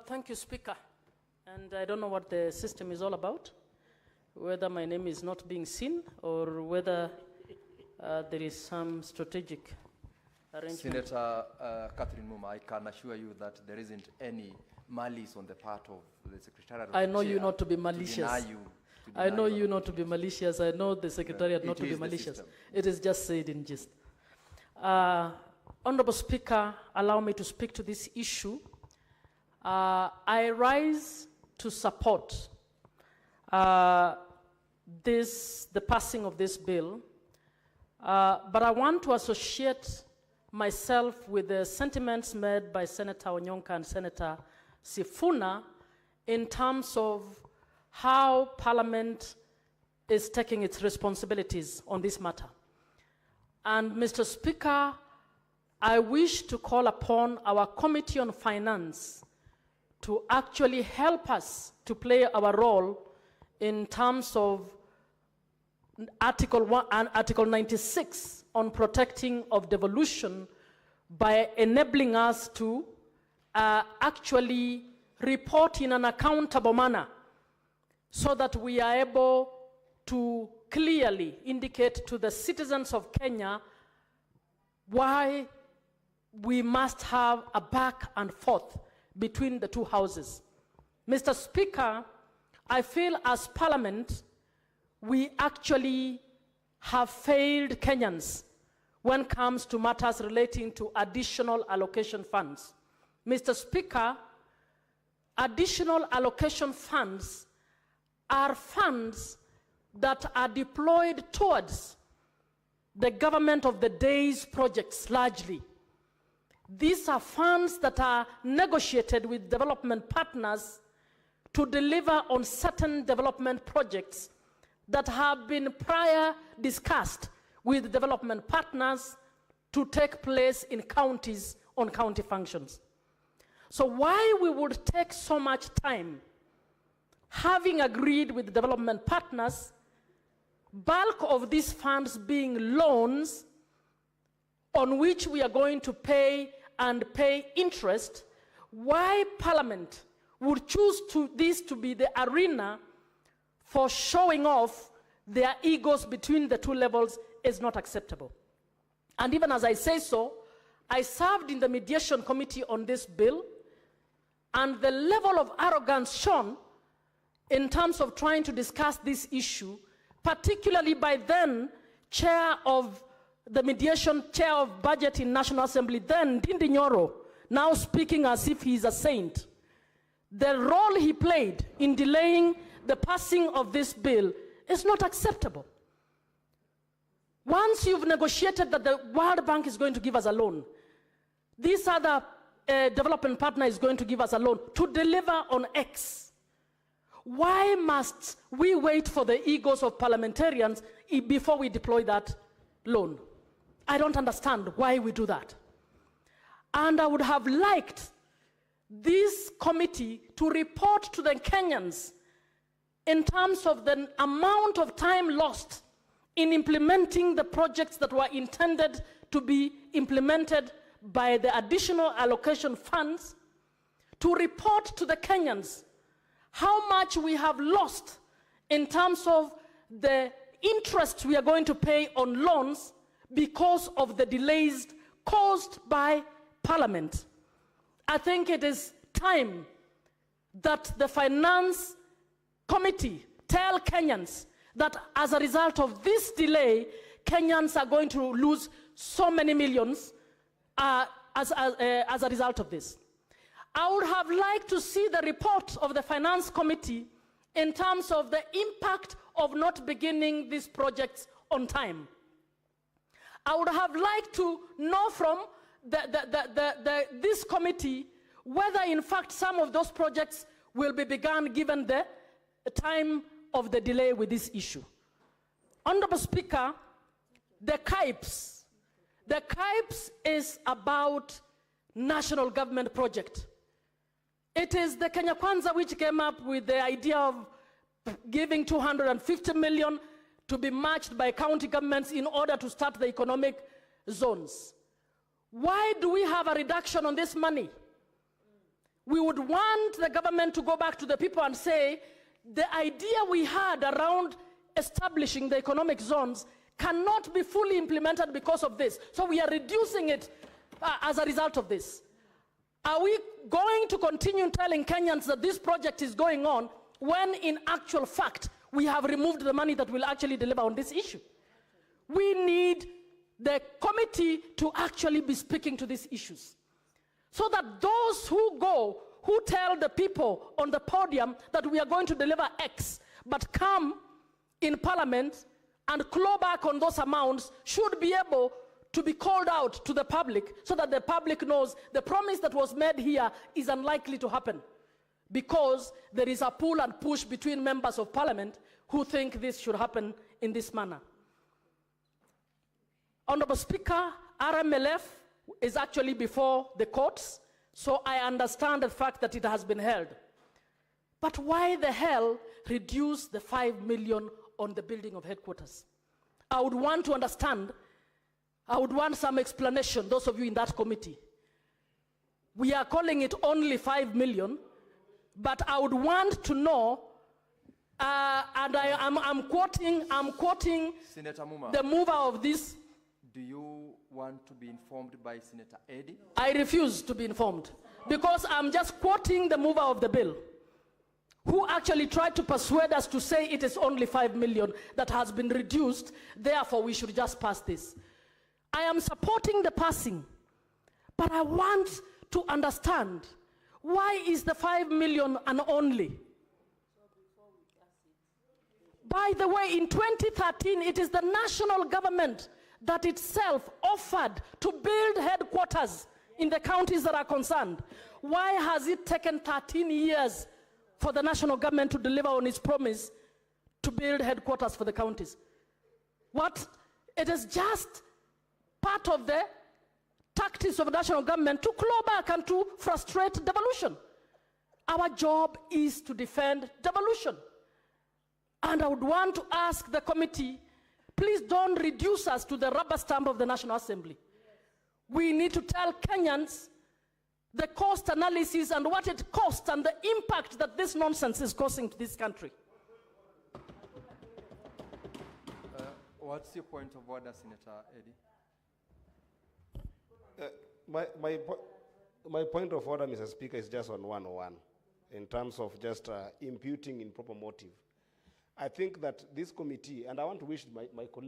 Thank you, Speaker. And I don't know what the system is all about, whether my name is not being seen or whether there is some strategic arrangement. Senator Catherine Mumma, I can assure you that there isn't any malice on the part of the Secretariat. I know you not to be malicious. I know you not to be malicious. I know the Secretariat not to be malicious. It is just said in gist. Honorable Speaker, allow me to speak to this issue. I rise to support the passing of this bill, but I want to associate myself with the sentiments made by Senator Onyonka and Senator Sifuna in terms of how Parliament is taking its responsibilities on this matter. And Mr. Speaker, I wish to call upon our Committee on Finance to actually help us to play our role in terms of Article 1 and Article 96 on protecting of devolution by enabling us to actually report in an accountable manner so that we are able to clearly indicate to the citizens of Kenya why we must have a back and forth between the two houses. Mr. Speaker, I feel as Parliament, we actually have failed Kenyans when it comes to matters relating to additional allocation funds. Mr. Speaker, additional allocation funds are funds that are deployed towards the government of the day's projects largely. These are funds that are negotiated with development partners to deliver on certain development projects that have been prior discussed with development partners to take place in counties on county functions. So why we would take so much time, having agreed with development partners, bulk of these funds being loans on which we are going to pay interest, why Parliament would choose this to be the arena for showing off their egos between the two levels is not acceptable. And even as I say so, I served in the mediation committee on this bill, and the level of arrogance shown in terms of trying to discuss this issue, particularly by then chair of the mediation, chair of budget in National Assembly, then Ndindi Nyoro, now speaking as if he's a saint. The role he played in delaying the passing of this bill is not acceptable. Once you've negotiated that the World Bank is going to give us a loan, this other development partner is going to give us a loan to deliver on X, why must we wait for the egos of parliamentarians before we deploy that loan? I don't understand why we do that. And I would have liked this committee to report to the Kenyans in terms of the amount of time lost in implementing the projects that were intended to be implemented by the additional allocation funds, to report to the Kenyans how much we have lost in terms of the interest we are going to pay on loans because of the delays caused by Parliament. I think it is time that the Finance Committee tell Kenyans that as a result of this delay, Kenyans are going to lose so many millions as a result of this. I would have liked to see the report of the Finance Committee in terms of the impact of not beginning these projects on time. I would have liked to know from this committee whether in fact some of those projects will be begun given the time of the delay with this issue. Honorable Speaker, the KIPES is about national government project. It is the Kenya Kwanza which came up with the idea of giving 250 million to be matched by county governments in order to start the economic zones. Why do we have a reduction on this money? we would want the government to go back to the people and say, the idea we had around establishing the economic zones cannot be fully implemented because of this. So we are reducing it as a result of this. Are we going to continue telling Kenyans that this project is going on when in actual fact we have removed the money that will actually deliver on this issue? We need the committee to actually be speaking to these issues, so that those who tell the people on the podium that we are going to deliver X, but come in Parliament and claw back on those amounts, should be able to be called out to the public, so that the public knows the promise that was made here is unlikely to happen, because there is a pull and push between members of Parliament who think this should happen in this manner. Honorable Speaker, RMLF is actually before the courts, so I understand the fact that it has been held. But why the hell reduce the 5 million on the building of headquarters? I would want to understand. I would want some explanation, those of you in that committee. We are calling it only 5 million, but I would want to know, and I'm quoting Senator Mumma, the mover of this. do you want to be informed by Senator Eddy? I refuse to be informed, because I'm just quoting the mover of the bill, who actually tried to persuade us to say it is only 5 million that has been reduced, therefore we should just pass this. I am supporting the passing, but I want to understand, why is the 5 million an only? By the way, in 2013, it is the national government that itself offered to build headquarters in the counties that are concerned. Why has it taken 13 years for the national government to deliver on its promise to build headquarters for the counties? What? It is just part of the tactics of the national government to claw back and to frustrate devolution. Our job is to defend devolution. And I would want to ask the committee, please don't reduce us to the rubber stamp of the National Assembly. We need to tell Kenyans the cost analysis and what it costs and the impact that this nonsense is causing to this country. What's your point of order, Senator Eddy? My point of order, Mr. Speaker, is just on 101, in terms of just imputing improper motive. I think that this committee, and I want to wish my colleagues